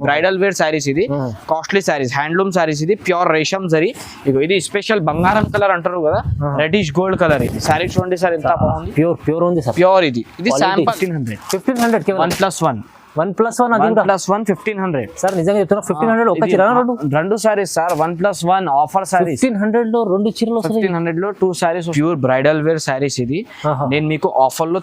Bridal wear sarees ఇది costly saris handloom saris ఇది pure రేషం zari ఇది స్పెషల్ బంగారం కలర్ అంటారు కదా రెడిష్ గోల్డ్ కలర్ ఇది సారీ చూడండి సార్ ఎంత బాగుంది ప్యూర్ ఉంది సార్ ప్యూర్ ఇది శాంపుల్ 1500 1+1 1+1 అది 1+1 1500 సార్ నిజంగా చెప్తున్నా 1500 ఒక చీర రెండు సారీస్ సార్ 1+1 ఆఫర్ సారీస్ 1500 లో రెండు చీరలు 1500 లో 2 sarees pure bridal wear sarees ఇది నేను మీకు ఆఫర్ లో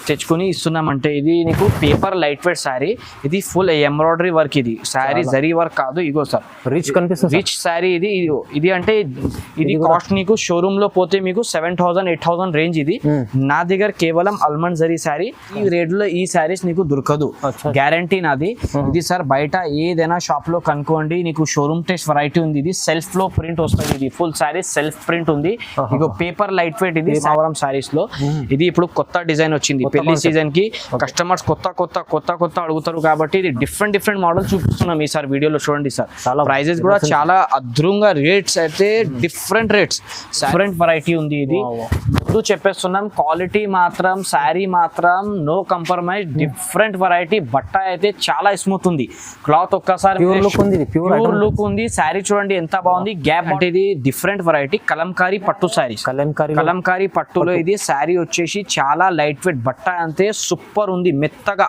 తెచ్చుకొని ఇస్తున్నామంటే ఇది నీకు పేపర్ లైట్ వెయిట్ సారీ ఇది ఫుల్ ఎంబ్రాయిడరీ వర్క్ ఇది సారీ జరీ వర్క్ కాదు ఇగో సార్ రిచ్ కనిపిస్తుంది రిచ్ సారీ ఇది అంటే ఇది కాస్ట్ నీకు షోరూమ్ లో పోతే మీకు 7000 8000 రేంజ్ ఇది నా దగ్గర కేవలం ఆల్మండ్ జరీ సారీ ఈ రేట్ లో ఈ సారీస్ నీకు దొరకదు గ్యారంటీ నాది ఇది సార్ బయట ఏదైనా షాప్ లో కనుక్కోండి నీకు షోరూమ్ టెస్ట్ వెరైటీ ఉంది ఇది సెల్ఫ్ లో ప్రింట్ వస్తుంది ఇది ఫుల్ సారీ సెల్ఫ్ ప్రింట్ ఉంది ఇగో పేపర్ లైట్ వెయిట్ ఇది సావరం సారీస్ లో ఇది ఇప్పుడు కొత్త డిజైన్ వచ్చింది పెళ్లి సీజన్ కి కస్టమర్స్ కొత్త అడుగుతారు కాబట్టి ఇది డిఫరెంట్ మోడల్ చూపిస్తున్నాం ఈ సార్ వీడియోలో చూడండి సార్ ప్రైజెస్ కూడా చాలా అద్భుతంగా రేట్స్ అయితే డిఫరెంట్ వెరైటీ ఉంది ఇది ముందు చెప్పేస్తున్నాం క్వాలిటీ మాత్రం సారీ మాత్రం నో కంప్రమైజ్ డిఫరెంట్ వెరైటీ బట్ట అయితే చాలా స్మూత్ ఉంది క్లాత్ ఒక్కసారి ప్యూర్ లుక్ ఉంది సారీ చూడండి ఎంత బాగుంది గ్యాప్ అంటే ఇది డిఫరెంట్ వెరైటీ కలంకారీ పట్టు సారీస్ కలంకారీ పట్టులో ఇది సారీ వచ్చేసి చాలా లైట్ వెయిట్ బట్ట అంతే సూపర్ ఉంది మెత్తగా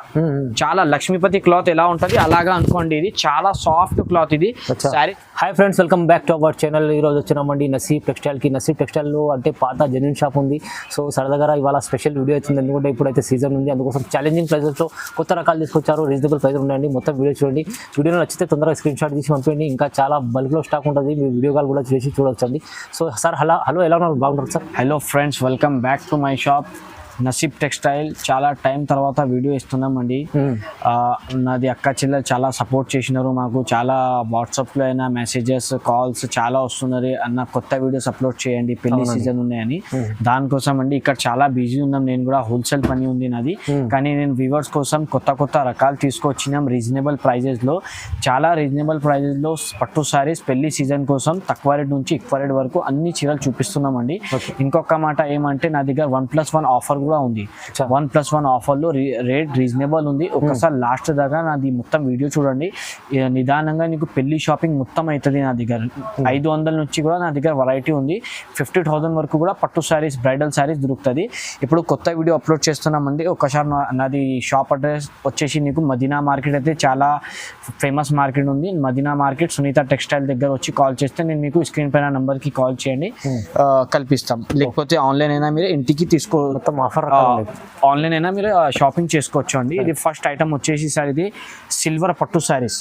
చాలా లక్ష్మీపతి క్లాత్ ఎలా ఉంటది అలాగా అనుకోండి ఇది చాలా సాఫ్ట్ క్లాత్ ఇది sorry hi friends welcome back to our channel ఈ రోజు వచ్చినామండి నసీబ్ టెక్స్టైల్ కి నసీబ్ టెక్స్టైల్ లో అంటే పాత జెన్యూన్ షాప్ ఉంది సో సరదాగా ఇవాళ స్పెషల్ వీడియో వచ్చింది ఎందుకంటే ఇప్పుడైతే సీజన్ ఉంది అందుకోసం ఛాలెంజింగ్ ప్రైజెస్ లో కొత్త రకాలు తీసుకొచ్చారు రీజనబుల్ ప్రైస్ ఉన్నాయండి మొత్తం వీడియో చూడండి వీడియోలో నచ్చితే తొందరగా స్క్రీన్ షాట్ తీసి పంపండి ఇంకా చాలా బల్క్లో స్టాక్ ఉంటుంది మీ వీడియో కాల్ కూడా చేసి చూడొచ్చండి సో సార్ హలో ఎలా ఉన్నారు బాగుంటారు sir hello friends welcome back to my shop నసీబ్ textile చాలా టైం తర్వాత వీడియో ఇస్తున్నామండి నాది అక్క చెల్లెలు చాలా సపోర్ట్ చేసినారు మాకు చాలా వాట్సాప్లో అయినా మెసేజెస్ కాల్స్ చాలా వస్తున్నారు అన్న కొత్త వీడియోస్ అప్లోడ్ చేయండి పెళ్లి సీజన్ ఉన్నాయని దానికోసం అండి ఇక్కడ చాలా బిజీ ఉన్నాం నేను కూడా హోల్సేల్ పని ఉంది నాది కానీ నేను వ్యూవర్స్ కోసం కొత్త రకాలు తీసుకొచ్చినాం రీజనబుల్ ప్రైజెస్లో చాలా రీజనబుల్ ప్రైజెస్లో పట్టు సారీస్ పెళ్లి సీజన్ కోసం తక్కువ రేట్ నుంచి ఎక్కువ రేట్ వరకు అన్ని చీరలు చూపిస్తున్నామండి ఇంకొక మాట ఏమంటే నా దగ్గర 1+1 ఆఫర్ కూడా ఉంది 1+1 ఆఫర్ లో రేట్ రీజనబుల్ ఉంది ఒకసారి లాస్ట్ దాకా నాది మొత్తం వీడియో చూడండి నిదానంగా నీకు పెళ్లి షాపింగ్ మొత్తం అవుతుంది నా దగ్గర 500 నుంచి కూడా నా దగ్గర వెరైటీ ఉంది 50,000 వరకు కూడా పట్టు సారీస్ బ్రైడల్ సారీస్ దొరుకుతుంది ఇప్పుడు కొత్త వీడియో అప్లోడ్ చేస్తున్నామండి ఒకసారి నాది షాప్ అడ్రస్ వచ్చేసి నీకు మదీనా మార్కెట్ అయితే చాలా ఫేమస్ మార్కెట్ ఉంది మదీనా మార్కెట్ సునీత టెక్స్టైల్ దగ్గర వచ్చి కాల్ చేస్తే నేను మీకు స్క్రీన్ పైన నంబర్కి కాల్ చేయండి కల్పిస్తాం లేకపోతే ఆన్లైన్ అయినా మీరు ఇంటికి తీసుకో ఆన్లైన్ అయినా మీరు షాపింగ్ చేసుకోవచ్చు అండి ఇది ఫస్ట్ ఐటమ్ వచ్చేసి సార్ ఇది సిల్వర్ పట్టు సారీస్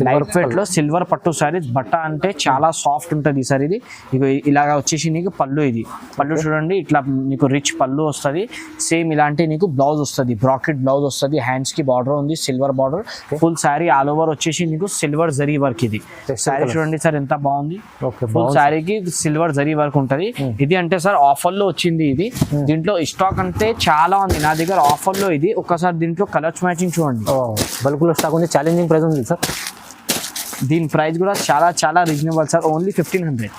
లైట్ వెయిట్ లో సిల్వర్ పట్టు సారీస్ బట్ట అంటే చాలా సాఫ్ట్ ఉంటుంది సార్ ఇది ఇలాగా వచ్చేసి నీకు పళ్ళు ఇది పళ్ళు చూడండి ఇట్లా నీకు రిచ్ పళ్ళు వస్తుంది సేమ్ ఇలాంటి నీకు బ్లౌజ్ వస్తుంది బ్రాకెట్ బ్లౌజ్ వస్తుంది హ్యాండ్స్ కి బార్డర్ ఉంది silver border full sorry all over వచ్చేసి నీకు సిల్వర్ జరీ వర్క్ ఇది సారీ చూడండి సార్ ఎంత బాగుంది ఫుల్ సారీకి సిల్వర్ జరీ వర్క్ ఉంటుంది ఇది అంటే సార్ ఆఫర్ లో వచ్చింది ఇది దీంట్లో స్టాక్ అంటే చాలా ఉంది నా దగ్గర ఆఫర్ లో ఇది ఒకసారి దీంట్లో కలర్స్ మ్యాచింగ్ చూడండి బల్క్ లో స్టాక్ ఉంది ఛాలెంజింగ్ ప్రైస్ ఉంది సార్ దీని ప్రైస్ కూడా చాలా రీజనబుల్ సార్ ఓన్లీ 1500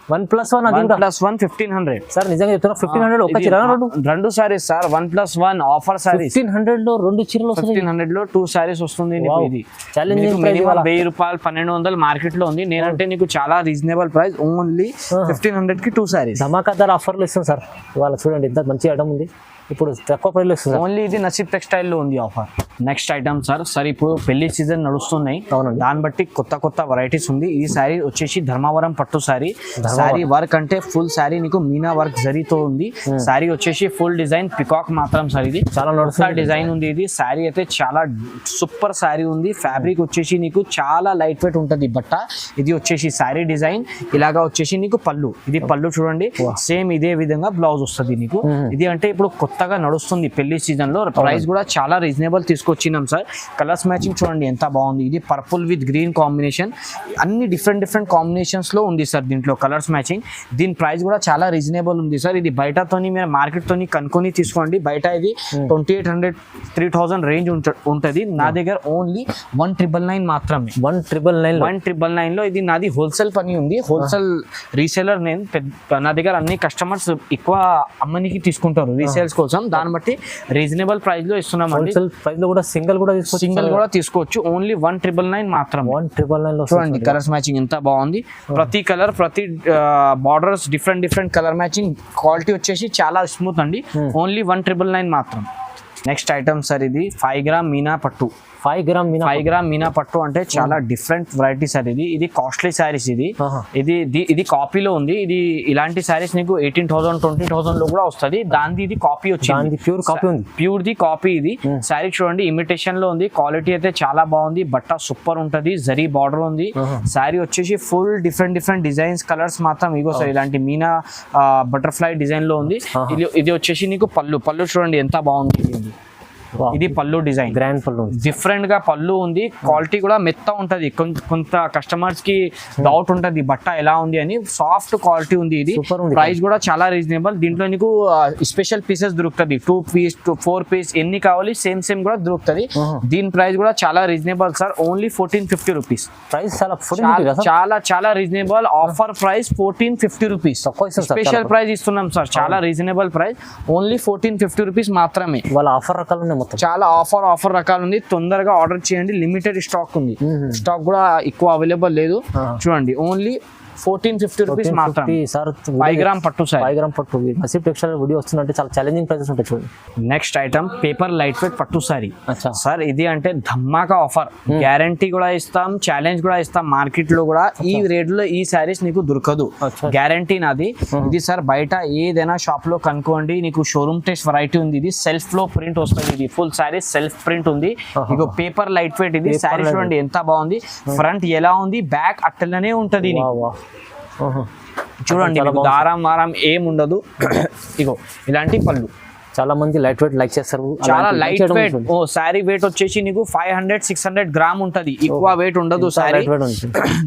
1+1 అది 1+1 1500 సార్ నిజంగా చెప్తున్నా 1500 ఒక చీర రెండు సారీస్ సార్ 1+1 ఆఫర్ సారీస్ 1500 లో రెండు చీరలు 1500 లో 2 సారీస్ వస్తుంది నీకు ఇది ఛాలెంజింగ్ ప్రైస్ 1000 రూపాయలు 1200 మార్కెట్ లో ఉంది నేనంటే నీకు చాలా రీజనబుల్ ప్రైస్ ఓన్లీ 1500 కి 2 సారీస్ ధమాకాదార్ ఆఫర్లు ఇస్తాం సార్ ఇవాళ చూడండి ఎంత మంచి ఐటమ్ ఉంది ఇప్పుడు తక్కువ ప్రైస్ లో ఇస్తుంది ఓన్లీ ఇది నసీబ్ టెక్స్టైల్ లో ఉంది ఆఫర్ నెక్స్ట్ ఐటమ్ సార్ ఇప్పుడు పెళ్లి సీజన్ నడుస్తున్నాయి దాన్ని బట్టి కొత్త వెరైటీస్ ఉంది ఈ సారీ వచ్చేసి ధర్మవరం పట్టు సారీ వర్క్ అంటే ఫుల్ సారీ నీకు మీనా వర్క్ జరీతో ఉంది సారీ వచ్చేసి ఫుల్ డిజైన్ పికాక్ మాత్రం సార్ ఇది చాలా నడుస్తున్న డిజైన్ ఉంది ఇది సారీ అయితే చాలా సూపర్ సారీ ఉంది ఫ్యాబ్రిక్ వచ్చేసి నీకు చాలా లైట్ వెయిట్ ఉంటుంది బట్ట ఇది వచ్చేసి సారీ డిజైన్ ఇలాగా వచ్చేసి నీకు పళ్ళు ఇది పళ్ళు చూడండి సేమ్ ఇదే విధంగా బ్లౌజ్ వస్తుంది నీకు ఇది అంటే ఇప్పుడు కొత్తగా నడుస్తుంది పెళ్లి సీజన్ లో ప్రైస్ కూడా చాలా రీజనబుల్ తీసుకొచ్చినాం సార్ కలర్స్ మ్యాచింగ్ చూడండి ఎంత బాగుంది ఇది పర్పుల్ విత్ గ్రీన్ కాంబినేషన్ అన్ని డిఫరెంట్ కాంబినేషన్స్ లో ఉంది సార్ దీంట్లో కలర్స్ మ్యాచింగ్ దీని ప్రైస్ కూడా చాలా రీజనబుల్ ఉంది సార్ ఇది బయటతోని మీరు మార్కెట్ తోని కనుక్కొని తీసుకోండి బయట ఇది 2800 3000 రేంజ్ ఉంటుంది నా దగ్గర ఓన్లీ 1999 మాత్రమే 1999 లో ఇది నాది హోల్సేల్ పని ఉంది హోల్సేల్ రీసేలర్ నేను నా దగ్గర అన్ని కస్టమర్స్ ఎక్కువ అమ్మనికి తీసుకుంటారు రీసేల్స్ కోసం కోసం, దాన్ని బట్టి రీజనబుల్ ప్రైస్ లో ఇస్తున్నాం అండి. హోల్సేల్ ప్రైస్ లో కూడా సింగిల్ కూడా తీసుకోవచ్చు. ఓన్లీ 1999 మాత్రం. 1999 లో చూడండి కలర్స్ మ్యాచింగ్ ఎంత బాగుంది. ప్రతి కలర్ ప్రతి borders different colour matching. Quality వచ్చేసి చాలా స్మూత్ అండి. ఓన్లీ 1999 మాత్రం. నెక్స్ట్ ఐటమ్ సార్, ఇది 5 గ్రామ్ మీనా పట్టు. 5 గ్రామ్ మీనా పట్టు అంటే చాలా డిఫరెంట్ వెరైటీ సార్. ఇది కాస్ట్లీ శారీస్. ఇది కాపీలో ఉంది. ఇది ఇలాంటి శారీస్ నీకు 18,000 20,000 లో కూడా వస్తుంది. దాని ఇది కాపీ వచ్చింది, ప్యూర్ కాపీ ఉంది. ప్యూర్ ది కాపీ ఇది. శారీ చూడండి ఇమిటేషన్ లో ఉంది. క్వాలిటీ అయితే చాలా బాగుంది. బట్ట సూపర్ ఉంటది. జరీ బార్డర్ ఉంది. శారీ వచ్చేసి ఫుల్ డిఫరెంట్ డిజైన్స్ కలర్స్ మాత్రం ఇగో సార్. ఇలాంటి మీనా బటర్ఫ్లై డిజైన్ లో ఉంది. ఇది వచ్చేసి నీకు పళ్ళు చూడండి ఎంత బాగుంది. ఇది పళ్ళు డిజైన్, గ్రాండ్ పళ్ళు, డిఫరెంట్ గా పళ్ళు ఉంది. క్వాలిటీ కూడా మెత్త ఉంటది. కొంత కస్టమర్స్ కి డౌట్ ఉంటది బట్ట ఎలా ఉంది అని. సాఫ్ట్ క్వాలిటీ ఉంది. ఇది ప్రైస్ కూడా చాలా రీజనబుల్. దీంట్లో నీకు స్పెషల్ పీసెస్ దొరుకుతుంది. 2 పీస్ 4 పీస్ ఎన్ని కావాలి సేమ్ కూడా దొరుకుతుంది. దీని ప్రైస్ కూడా చాలా reasonable sir. Only 1450 rupees. Price చాలా reasonable. Offer price 1450 rupees. Special price ఇస్తున్నాం సార్. చాలా రీజనబుల్ ప్రైస్. ఓన్లీ 1450 రూపీస్ మాత్రమే. వాళ్ళ ఆఫర్ రకాలు చాలా ఆఫర్ రకాలు ఉంది. తొందరగా ఆర్డర్ చేయండి. లిమిటెడ్ స్టాక్ ఉంది. స్టాక్ కూడా ఎక్కువ అవైలబుల్ లేదు. చూడండి ఓన్లీ 1450 రూపీస్ మాత్రం. 5 గ్రామ్ పట్టు సార్. 5 గ్రామ్ పట్టు. నసీబ్ టెక్స్టైల్ వీడియో వస్తుందంటే చాలా ఛాలెంజింగ్ ప్రైసెస్ ఉంటాయి చూడండి. Next item paper light wait పట్టు సారీ సార్. ఇది అంటే ధమాకా ఆఫర్. గ్యారంటీ కూడా ఇస్తాం, ఛాలెంజ్ కూడా ఇస్తాం. మార్కెట్ లో కూడా ఈ రేట్ లో ఈ సారీస్ నీకు దొరకదు. గ్యారంటీ నాది. ఇది సార్ బయట ఏదైనా షాప్ లో కనుక్కోండి. నీకు షోరూమ్ టెస్ట్ వెరైటీ ఉంది. ఇది సెల్ఫ్ లో ప్రింట్ వస్తుంది. ఇది ఫుల్ సారీ సెల్ఫ్ ప్రింట్ ఉంది. ఇక పేపర్ లైట్ వెయిట్. ఇది సారీ చూడండి ఎంత బాగుంది. ఫ్రంట్ ఎలా ఉంది, బ్యాక్ అట్టలనే ఉంటది. చూడండి దారం వారం ఏం ఉండదు. ఇగో ఇలాంటి పళ్ళు. చాలా మంది లైట్ వెయిట్ లైక్ చేస్తారు. చాలా లైట్ వెయిట్. సారీ వెయిట్ వచ్చేసి నీకు 500-600 గ్రామ్ ఉంటది. ఎక్కువ వెయిట్ ఉండదు సారీ.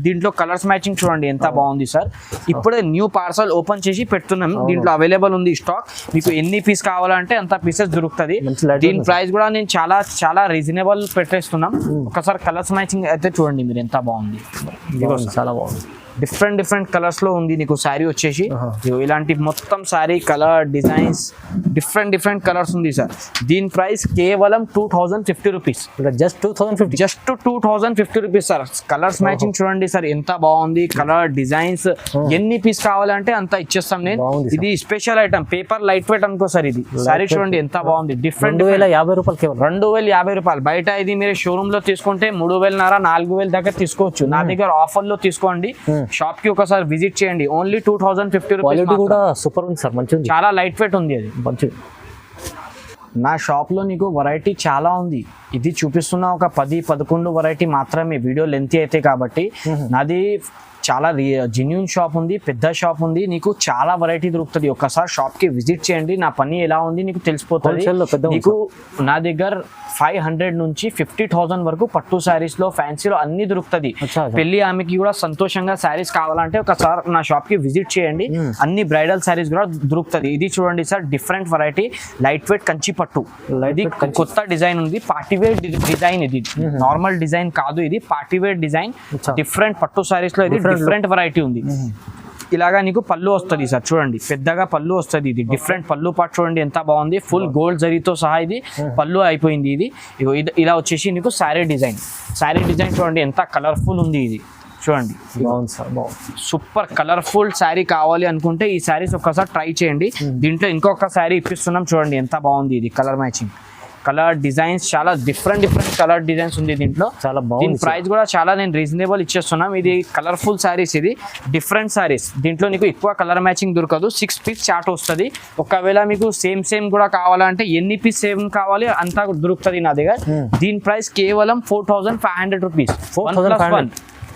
దీంట్లో కలర్స్ మ్యాచింగ్ చూడండి ఎంత బాగుంది సార్. ఇప్పుడే న్యూ పార్సల్ ఓపెన్ చేసి పెడుతున్నాం. దీంట్లో అవైలబుల్ ఉంది స్టాక్. మీకు ఎన్ని పీస్ కావాలంటే అంత పీసెస్ దొరుకుతుంది. దీని ప్రైస్ కూడా నేను చాలా రీజనబుల్ పెట్టేస్తున్నాం. ఒకసారి కలర్స్ మ్యాచింగ్ అయితే చూడండి మీరు ఎంత బాగుంది. చాలా బాగుంది. డిఫరెంట్ కలర్స్ లో ఉంది నీకు శారీ వచ్చేసి. ఇలాంటి మొత్తం sari colour designs different colours ఉంది సార్. దీని ప్రైస్ కేవలం 2050 rupees. Just 2050 rupees sir. Colours matching చూడండి సార్ ఎంత బాగుంది. కలర్ డిజైన్స్ ఎన్ని పీస్ కావాలంటే అంత ఇచ్చేస్తాం నేను. ఇది special item paper light wait అనుకో సార్. ఇది శారీ చూడండి ఎంత బాగుంది. డిఫరెంట్ 2050 రూపాయలు కేవలం. 2050 రూపాయలు. బయట ఇది మీరు షోరూమ్ లో తీసుకుంటే 3,500-4,000 దాకా తీసుకోవచ్చు. నా దగ్గర ఆఫర్ లో తీసుకోండి. షాప్ కి ఒకసారి విజిట్ చేయండి. Only 2050 rupees. కూడా సూపర్ ఉంది సార్. మంచిగా చాలా లైట్ వెయిట్ ఉంది. అది మంచిది. నా షాప్ లో నీకు వెరైటీ చాలా ఉంది. ఇది చూపిస్తున్న ఒక 10-11 వెరైటీ మాత్రమే. వీడియో లెంత్ అయితే కాబట్టి. నాది చాలా జెన్యూన్ షాప్ ఉంది, పెద్ద షాప్ ఉంది. నీకు చాలా వెరైటీ దొరుకుతుంది. ఒకసారి షాప్ కి విజిట్ చేయండి. నా పని ఎలా ఉంది నీకు తెలిసిపోతుంది. నీకు నా దగ్గర 500 నుంచి 50,000 వరకు పట్టు శారీస్ లో ఫ్యాన్సీలో అన్ని దొరుకుతుంది. పెళ్లి ఆమెకి కూడా సంతోషంగా శారీస్ కావాలంటే ఒకసారి నా షాప్ కి విజిట్ చేయండి. అన్ని బ్రైడల్ శారీస్ కూడా దొరుకుతుంది. ఇది చూడండి sir different variety light weight Kanchi పట్టు. ఇది కొత్త డిజైన్ ఉంది. Party wear design. ఇది నార్మల్ డిజైన్ కాదు. ఇది పార్టీ వేర్ డిజైన్. డిఫరెంట్ పట్టు శారీస్ లో ఇది డిఫరెంట్ వెరైటీ ఉంది. ఇలాగా నీకు పళ్ళు వస్తుంది సార్. చూడండి పెద్దగా పళ్ళు వస్తుంది. ఇది డిఫరెంట్ పళ్ళు పాటు చూడండి ఎంత బాగుంది. ఫుల్ గోల్డ్ జరీతో సహా ఇది పళ్ళు అయిపోయింది. ఇది ఇలా వచ్చేసి నీకు శారీ డిజైన్ చూడండి ఎంత కలర్ఫుల్ ఉంది. ఇది చూడండి బాగుంది సార్. బాగుంది. సూపర్ కలర్ఫుల్ శారీ కావాలి అనుకుంటే ఈ శారీస్ ఒక్కసారి ట్రై చేయండి. దీంట్లో ఇంకొక శారీ ఇప్పిస్తున్నాం చూడండి ఎంత బాగుంది. ఇది కలర్ మ్యాచింగ్ కలర్ డిజైన్స్ చాలా డిఫరెంట్ కలర్ డిజైన్స్ ఉంది దీంట్లో. చాలా బాగుంది. దీని ప్రైస్ కూడా చాలా నేను రీజనబుల్ ఇచ్చేస్తున్నాం. ఇది కలర్ఫుల్ శారీస్. ఇది డిఫరెంట్ శారీస్. దీంట్లో నీకు ఎక్కువ కలర్ మ్యాచింగ్ దొరకదు. 6 పీస్ చార్ట్ వస్తుంది. ఒకవేళ మీకు సేమ్ కూడా కావాలంటే ఎన్ని పీస్ సేమ్ కావాలి అంతా దొరుకుతుంది నా దగ్గర. దీని ప్రైస్ కేవలం 4,500 రూపీస్.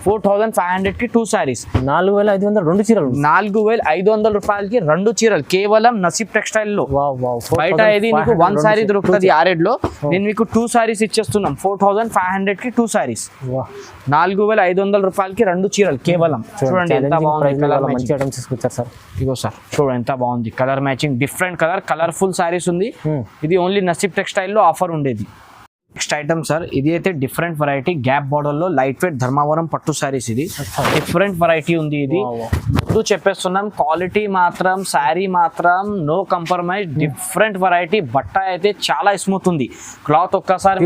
4,500 కి 2 సారీస్. 4,500 2 చీరలు. 4,500 రూపాయలకి 2 చీరలు కేవలం నసీబ్ టెక్స్టైల్ లో. బయట ఇది నీకు 1 సారీ దొరుకుతుంది ఆ రేట్ లో. నేను మీకు 2 సారీస్ ఇచ్చేస్తున్నాం. 4,500 కి 2 సారీస్. 4,500 రూపాయలకి 2 చీరలు కేవలం. చూడండి ఎంత బాగుంది. మంచి ఐటమ్స్ తీసుకొచ్చారు సార్. ఇగో సార్ చూడండి ఎంత బాగుంది. Colour matching different colourful saris ఉంది. ఇది ఓన్లీ నసీబ్ టెక్స్టైల్ లో ఆఫర్ ఉండేది. నెక్స్ట్ ఐటమ్ సార్, ఇది అయితే డిఫరెంట్ వెరైటీ గ్యాప్ బార్డర్ లో లైట్ వెయిట్ ధర్మావరం పట్టు సారీస్. ఇది డిఫరెంట్ వెరైటీ ఉంది. ఇది ముందు చెప్పేస్తున్నాం, క్వాలిటీ మాత్రం శారీ మాత్రం నో కంప్రమైజ్, డిఫరెంట్ వెరైటీ. బట్ట అయితే చాలా స్మూత్ ఉంది, క్లాత్ ఒక్కసారి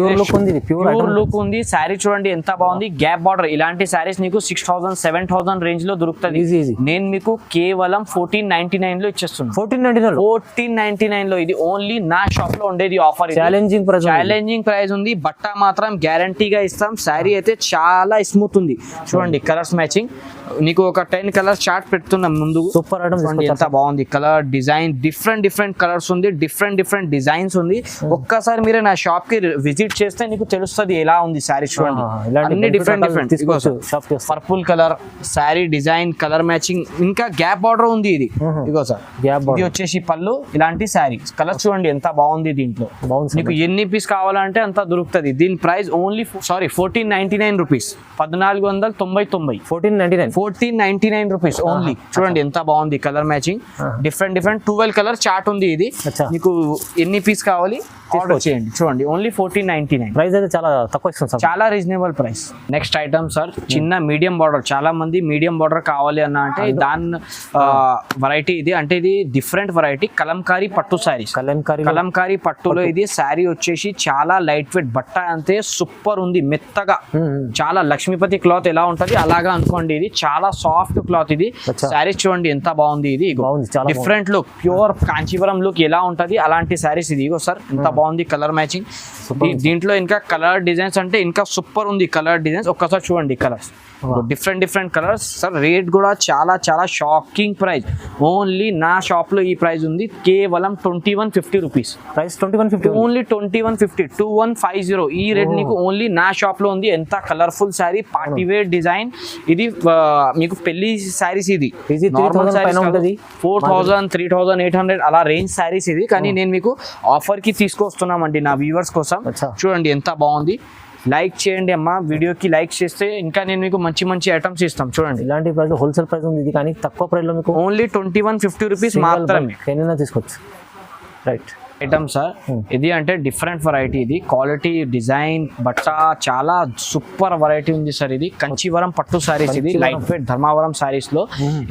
ప్యూర్ లుక్ ఉంది. శారీ చూడండి ఎంత బాగుంది, గ్యాప్ బార్డర్. ఇలాంటి శారీస్ నీకు 6,000 7,000 రేంజ్ లో దొరుకుతుంది. నేను మీకు కేవలం 1499 లో ఇచ్చేస్తున్నాను. 1499 లో. ఇది ఓన్లీ నా షాప్ లో ఉండేది ఆఫర్. ఛాలెంజింగ్ ప్రైస్ ఉంది. బట్ట మాత్రం గ్యారంటీగా ఇస్తాం. శారీ అయితే చాలా స్మూత్ ఉంది. చూడండి కలర్స్ మ్యాచింగ్. నీకు ఒక 10 కలర్స్ చార్ట్ పెడుతున్నాం ముందు. Super item. ఎంత బాగుంది కలర్ డిజైన్, డిఫరెంట్ కలర్స్ ఉంది, డిఫరెంట్ డిజైన్స్ ఉంది. ఒక్కసారి మీరు నా షాప్ కి విజిట్ చేస్తే నీకు తెలుస్తుంది ఎలా ఉంది శారీ. చూడండి అన్ని different purple colour sari design, colour matching, ఇంకా గ్యాప్ బార్డర్ ఉంది. ఇది ఇగో సార్, ఇది వచ్చేసి పళ్ళు. ఇలాంటి శారీ కలర్ చూడండి ఎంత బాగుంది. దీంట్లో నీకు ఎన్ని పీస్ కావాలంటే అంత దొరుకుతుంది. దీని price only 1499 rupees. 1499 1499 rupees only. చూడండి ఎంత బాగుంది colour matching, different 12 colour chart ఉంది. ఇది మీకు ఎన్ని పీస్ కావాలి ఆర్డర్ చేయండి. చూడండి ఓన్లీ 1499. ప్రైస్ అయితే చాలా తక్కువ ఇస్తుంది సార్, చాలా reasonable price. Next item sir, చిన్న మీడియం బార్డర్. చాలా మంది మీడియం బార్డర్ కావాలి అన్న అంటే దాని వెరైటీ ఇది. అంటే ఇది డిఫరెంట్ వెరైటీ కలంకారీ పట్టు శారీస్. కలంకారీ పట్టులో ఇది శారీ వచ్చేసి చాలా లైట్ వెయిట్. బట్ట అంతే సూపర్ ఉంది, మెత్తగా. చాలా లక్ష్మీపతి క్లాత్ ఎలా ఉంటది అలాగా అనుకోండి. ఇది చాలా సాఫ్ట్ క్లాత్. ఇది శారీస్ చూడండి ఎంత బాగుంది. ఇది different look, pure Kanjeevaram look ఎలా ఉంటది అలాంటి శారీస్. ఇది ఇగో సార్ ఎంత బాగుంది కలర్ మ్యాచింగ్. దీంట్లో ఇంకా కలర్ డిజైన్స్ అంటే ఇంకా సూపర్ ఉంది కలర్ డిజైన్స్. ఒక్కసారి చూడండి colours, different colours. Sir rate కూడా చాలా షాకింగ్ ప్రైస్. ఓన్లీ నా షాప్ లో ఈ ప్రైస్ ఉంది కేవలం 2150 రూపీస్. Price 2150 only 2150 2150. ఈ రేట్ నీకు ఓన్లీ నా షాప్ లో ఉంది. ఎంత colourful saree, party wear design. ఇది మీకు పెళ్లి శారీస్. ఇది నార్మల్ శారీస్ 4000 3800 అలా రేంజ్ శారీస్. ఇది కానీ నేను మీకు ఆఫర్ కి తీసుకొస్తున్నామండి నా వ్యూవర్స్ కోసం. చూడండి ఎంత బాగుంది. లైక్ చేయండి అమ్మా, వీడియోకి లైక్ చేస్తే ఇంకా నేను మీకు మంచి ఐటమ్స్ ఇస్తాం. చూడండి ఇలాంటి ప్రైస్ హోల్సేల్ ప్రైస్ ఉంది ఇది, కానీ తక్కువ ప్రైస్ లో మీకు ఓన్లీ 2150 రూపీస్ మాత్రమే. ఎన్నైనా తీసుకోవచ్చు. రైట్ ఐటమ్ సార్, ఇది అంటే డిఫరెంట్ వెరైటీ. ఇది క్వాలిటీ డిజైన్ బట్ట చాలా సూపర్ వెరైటీ ఉంది సార్. ఇది కంచీవరం పట్టు సారీస్. ఇది లైట్ వెయిట్ ధర్మావరం సారీస్ లో.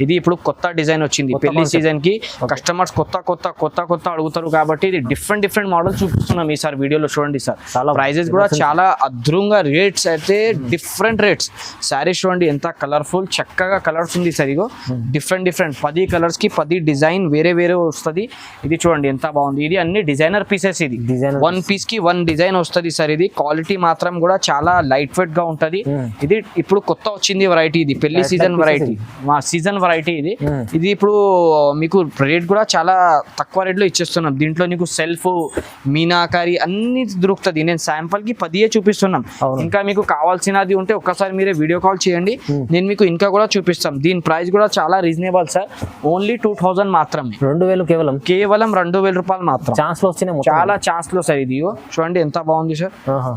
ఇది ఇప్పుడు కొత్త డిజైన్ వచ్చింది. పెళ్లి సీజన్ కి కస్టమర్స్ కొత్త అడుగుతారు కాబట్టి ఇది డిఫరెంట్ మోడల్స్ చూపిస్తున్నాం ఈసారి వీడియోలో. చూడండి సార్, ప్రైజెస్ కూడా చాలా అద్భుతంగా. రేట్స్ అయితే డిఫరెంట్ రేట్స్. శారీస్ చూడండి ఎంత కలర్ఫుల్, చక్కగా కలర్స్ ఉంది సార్. ఇగో డిఫరెంట్ 10 కలర్స్ కి 10 డిజైన్ వేరే వస్తుంది. ఇది చూడండి ఎంత బాగుంది. ఇది అన్ని డిజైనర్ పీసెస్. ఇది 1 పీస్ కి 1 డిజైన్ వస్తుంది సార్. ఇది క్వాలిటీ మాత్రం కూడా చాలా లైట్ వెయిట్ గా ఉంటది. ఇది ఇప్పుడు కొత్త వచ్చింది వెరైటీ. ఇది పెళ్లి సీజన్ వెరైటీ, మా సీజన్ వెరైటీ. ఇది ఇప్పుడు మీకు రేట్ కూడా చాలా తక్కువ రేట్ లో ఇచ్చేస్తున్నాం. దీంట్లో నీకు సెల్ఫ్ మీనాకారి అన్ని దొరుకుతుంది. నేను శాంపుల్ కి 10 చూపిస్తున్నాం. ఇంకా మీకు కావాల్సినది ఉంటే ఒక్కసారి మీరే వీడియో కాల్ చేయండి, నేను మీకు ఇంకా కూడా చూపిస్తాం. దీని ప్రైస్ కూడా చాలా రీజనబుల్ సార్. ఓన్లీ 2000 మాత్రమే. 2000 కేవలం 2000 రూపాయలు మాత్రం. చాలా ఛాన్స్ లో సార్. ఇది చూడండి ఎంత బాగుంది సార్,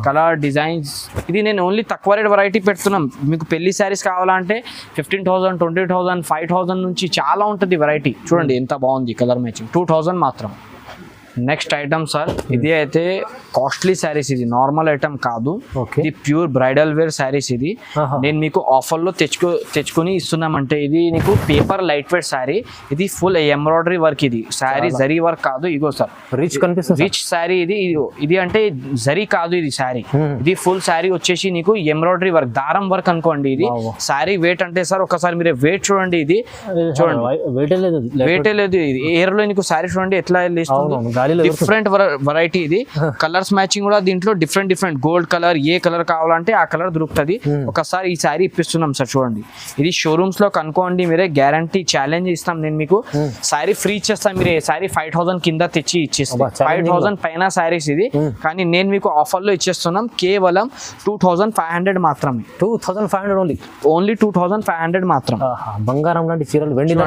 కలర్ డిజైన్స్. ఇది నేను ఓన్లీ తక్కువ రేట్ వెరైటీ పెడుతున్నాం. మీకు పెళ్లి శారీస్ కావాలంటే 15,000 20,000 5,000 నుంచి చాలా ఉంటుంది వెరైటీ. చూడండి ఎంత బాగుంది కలర్ మ్యాచింగ్. 2000 మాత్రం. నెక్స్ట్ ఐటమ్ సార్, ఇది అయితే కాస్ట్లీ శారీస్. ఇది నార్మల్ ఐటమ్ కాదు, ఇది ప్యూర్ బ్రైడల్ వేర్ శారీస్. ఇది నేను మీకు ఆఫర్ లో తెచ్చుకొని ఇస్తున్నామంటే ఇది నీకు పేపర్ లైట్ వెయిట్ శారీ. ఇది ఫుల్ ఎంబ్రాయిడరీ వర్క్. ఇది శారీ జరీ వర్క్ కాదు. ఇగో సార్ రిచ్ కనిపిస్తుంది, రిచ్ శారీ. ఇది అంటే జరీ కాదు ఇది శారీ. ఇది ఫుల్ శారీ వచ్చేసి నీకు ఎంబ్రాయిడరీ వర్క్, దారం వర్క్ అనుకోండి. ఇది శారీ వెయిట్ అంటే సార్ ఒకసారి మీరు వెయిట్ చూడండి. ఇది చూడండి వెయిటే లేదు. ఇది ఎయిర్ లో నీకు శారీ చూడండి ఎట్లా లేస్తుంది. Different variety. ఇది కలర్స్ మ్యాచింగ్ కూడా దీంట్లో డిఫరెంట్ గోల్డ్ కలర్, ఏ కలర్ కావాలంటే ఆ కలర్ దొరుకుతుంది. ఒకసారి ఈ శారీ ఇప్పిస్తున్నాం సార్. చూడండి ఇది షోరూమ్స్ లో కనుక్కోండి మీరే, గ్యారంటీ ఛాలెంజ్ ఇస్తాం. నేను మీకు శారీ ఫ్రీ ఇచ్చేస్తాను. మీరు శారీ 5000 కింద తెచ్చి ఇచ్చేస్తాం. 5000 పైన శారీస్ ఇది, కానీ నేను మీకు ఆఫర్ లో ఇచ్చేస్తున్నాం కేవలం 2500 మాత్రమే. 2500 ఓన్లీ 2500 మాత్రం. బంగారం లాంటి చీరలు వెండి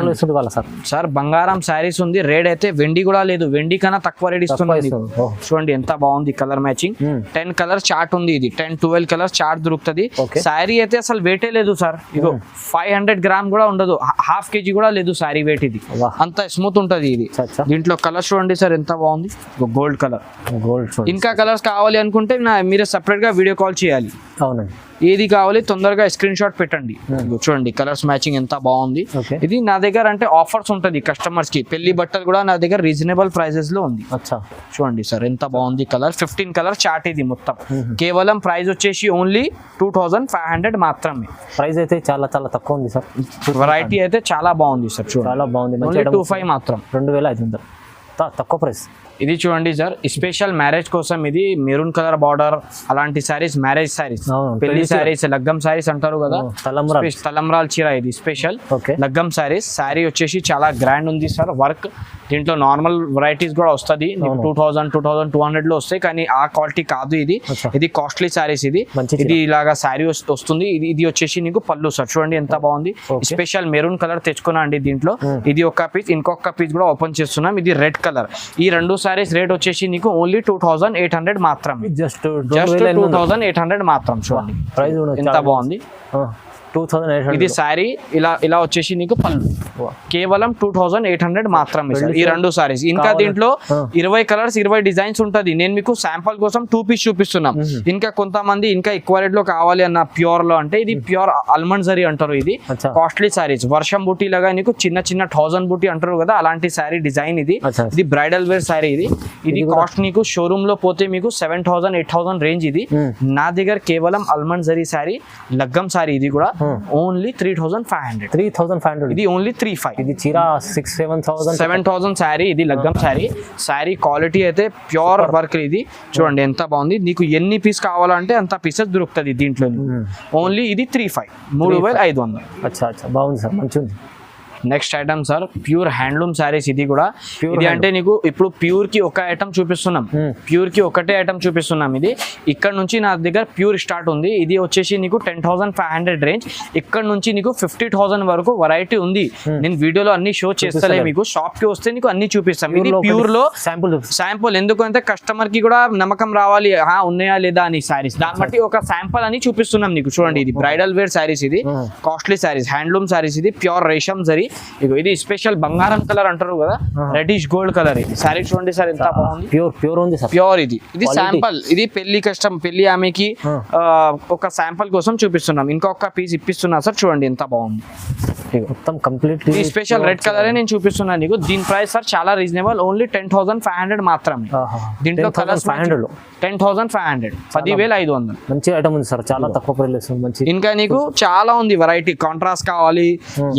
సార్. సార్ బంగారం శారీస్ ఉంది. రేట్ అయితే వెండి కూడా లేదు, వెండి కన్నా తక్కువ రేట్ ఇస్తున్నాను నీకు. ఇస్తుంది. ఓ. చూడండి ఎంత బాగుంది కలర్ మ్యాచింగ్. 10 కలర్ చార్ట్ ఉంది, ఇది 10-12 కలర్స్ చార్ట్ దొరుకుతుంది. Okay. శారీ అయితే అసలు వెయిటే లేదు సార్, ఇగో 500 గ్రామ్ కూడా ఉండదు, హాఫ్ కేజీ కూడా లేదు శారీ వెయిట్. ఇది వా. అంత స్మూత్ ఉంటది ఇది. అచ్చా. దీంట్లో కలర్ చూడండి సార్ ఎంత బాగుంది, గోల్డ్ కలర్. గోల్డ్ ఇంకా కలర్స్ కావాలి అనుకుంటే మీరే సపరేట్ గా వీడియో కాల్ చేయాలి. అవునండి. ఏది కావాలి తొందరగా స్క్రీన్ షాట్ పెట్టండి. ఇదిగో చూడండి కలర్స్ మ్యాచింగ్ ఎంత బాగుంది. Okay. ఇది నా దగ్గర అంటే ఆఫర్స్ ఉంటది కస్టమర్స్ కి, పెళ్లి బట్టలు కూడా నా దగ్గర రీజనబుల్ ప్రైసెస్ లో ఉంది. అచ్చా. చూడండి సార్ ఎంత బాగుంది కలర్. 15 కలర్ చార్ట్ ఇది మొత్తం. కేవలం ప్రైస్ వచ్చేసి ఓన్లీ 2500 మాత్రమే. ప్రైస్ అయితే చాలా చాలా తక్కువ ఉంది సార్. వెరైటీ అయితే చాలా బాగుంది సార్, చూడండి చాలా బాగుంది. ఓన్లీ 25 మాత్రం. 2500 తక్కువ ప్రైస్. ఇది చూడండి సార్ స్పెషల్ మ్యారేజ్ కోసం, ఇది మెరూన్ కలర్ బార్డర్ అలాంటి సారీస్, మ్యారేజ్ సారీస్, అవును, పెళ్లి పెళ్లి చీర. సారీస్, లగ్గం సారీస్ అంటారు కదా, తలంబ్రాలు. తలంబ్రాల చీర ఇది స్పెషల్ ఓకే. లగ్గం సారీస్. సారీ వచ్చేసి చాలా గ్రాండ్ ఉంది సార్ వర్క్. దీంట్లో నార్మల్ వెరైటీస్ కూడా వస్తుంది, 2000-2200 లో వస్తాయి, కానీ ఆ క్వాలిటీ కాదు ఇది. అచ్చా. ఇది కాస్ట్లీ సారీస్. ఇది మంచి చీర. ఇది ఇలాగా సారీ వస్తుంది. ఇది వచ్చేసి నీకు పళ్ళు సార్, చూడండి ఎంత బాగుంది. ఓకే. స్పెషల్ మెరూన్ కలర్ తెచ్చుకున్నా అండి దీంట్లో. ఇది ఒక పీస్, ఇంకొక పీస్ కూడా ఓపెన్ చేస్తున్నాం. ఇది రెడ్ కలర్. ఈ రెండు సారీస్ రేట్ వచ్చేసి నీకు ఓన్లీ 2800 మాత్రమే. జస్ట్ 2800 మాత్రం. చూడండి ప్రైస్ కూడా ఎంత బాగుంది. 2800. ఇది శారీ ఇలా వచ్చేసి నీకు పళ్ళు కేవలం 2800 మాత్రమే సార్ ఈ రెండు సారీస్. ఇంకా దీంట్లో 20 కలర్స్ 20 డిజైన్స్ ఉంటది. నేను మీకు శాంపుల్ కోసం 2 పీస్ చూపిస్తున్నాం. ఇంకా కొంతమంది ఇంకా ఎక్కువ రేట్ లో కావాలి అన్న ప్యూర్ లో అంటే ఇది ప్యూర్ ఆల్మండ్ జరీ అంటారు. ఇది అచ్చా. కాస్ట్లీ సారీస్, వర్షం బూటీ లాగా నీకు చిన్న 1000 బూటీ అంటారు కదా, అలాంటి శారీ డిజైన్ ఇది. అచ్చా. ఇది బ్రైడల్ వేర్ శారీ. ఇది కాస్ట్ నీకు షోరూమ్ లో పోతే మీకు 7000-8000 రేంజ్. ఇది నా దగ్గర కేవలం ఆల్మండ్ జరీ శారీ, లగ్గం శారీ. ఇది కూడా ఓన్లీ 3500. 3500. ఇది ఓన్లీ 35. ఇది చీర 6-7,000 శారీ. ఇది లగ్గం శారీ. శారీ క్వాలిటీ అయితే ప్యూర్ వర్క్. ఇది చూడండి ఎంత బాగుంది. నీకు ఎన్ని పీస్ కావాలంటే అంత పీసెస్ దొరుకుతుంది దీంట్లో. ఓన్లీ ఇది 3500. అచ్చా అచ్చా బాగుంది సార్, మంచిగా ఉంది. Next item sir pure handloom saris. ఇది కూడా Pure ఇది అంటే నీకు ఇప్పుడు ప్యూర్ కి ఒక ఐటమ్ చూపిస్తున్నాం, ప్యూర్ కి ఒకటే ఐటమ్ చూపిస్తున్నాం. ఇది ఇక్కడ నుంచి నా దగ్గర ప్యూర్ స్టార్ట్ ఉంది. ఇది వచ్చేసి నీకు 10,500 రేంజ్. ఇక్కడ నుంచి నీకు 50,000 వరకు వెరైటీ ఉంది. నేను వీడియోలో అన్ని షో చేస్తలే, మీకు షాప్ కి వస్తే నీకు అన్ని చూపిస్తాం. ఇది ప్యూర్ లో శాంపుల్, ఎందుకంటే కస్టమర్ కి కూడా నమ్మకం రావాలి ఉన్నాయా లేదా అని శారీస్, దాన్ని బట్టి ఒక శాంపుల్ అని చూపిస్తున్నాం నీకు. చూడండి ఇది బ్రైడల్ వేర్ శారీస్, ఇది కాస్ట్లీ శారీస్, హ్యాండ్లూమ్ శారీస్. ఇది ప్యూర్ రేషం జరీ. ఇది స్పెషల్ బంగారం కలర్ అంటారు కదా, రెడ్డిష్ గోల్డ్ కలర్. ఇది సారీ చూడండి సార్ ఎంత బాగుంది. ప్యూర్ ఉంది సార్, ప్యూర్. ఇది శాంపుల్. ఇది పెళ్లి ఆమెకి ఒక శాంపుల్ కోసం చూపిస్తున్నాం. ఇంకొక పీస్ ఇప్పిస్తున్నా సార్, చూడండి ఎంత బాగుంది. మొత్తం కంప్లీట్ ఈ స్పెషల్ రెడ్ కలర్ నేను చూపిస్తున్నాను నీకు. దీని ప్రైస్ సార్ చాలా రీజనబుల్, ఓన్లీ 10,500 మాత్రమే. దీంట్లో కలర్స్ 10,500, 10,500. మంచి ఐటమ్ ఉంది సార్, చాలా తక్కువ ప్రైస్. మంచి ఇంకా నీకు చాలా ఉంది వెరైటీ. కాంట్రాస్ట్ కావాలి,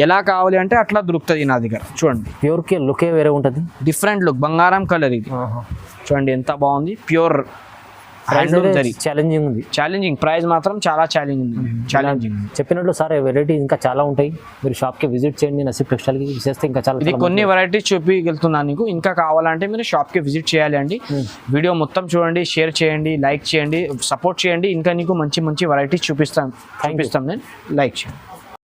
ఎలా కావాలి అంటే అట్లా దొరుకుతుంది నా దగ్గర. చూడండి ప్యూర్ కి లుకే వేరే ఉంటుంది, డిఫరెంట్ లుక్, బంగారం కలర్. ఇది చూడండి ఎంత బాగుంది. ప్యూర్ ఛాలెంజింగ్ ఉంది. ఛాలెంజింగ్ ప్రైస్ మాత్రం చాలా ఛాలెంజింగ్. చెప్పినట్లు సార్ వెరైటీ ఇంకా చాలా ఉంటాయి. మీరు షాప్ కి విజిట్ చేయండి, నసీబ్ టెక్స్టైల్ కి చేస్తే ఇంకా చాలా. ఇది కొన్ని వెరైటీస్ చూపించగలుగుతున్నాను నీకు. ఇంకా కావాలంటే మీరు షాప్ కి విజిట్ చేయాలి అండి. వీడియో మొత్తం చూడండి, షేర్ చేయండి, లైక్ చేయండి, సపోర్ట్ చేయండి. ఇంకా నీకు మంచి వెరైటీస్ చూపిస్తాం నేను. లైక్ చేయండి.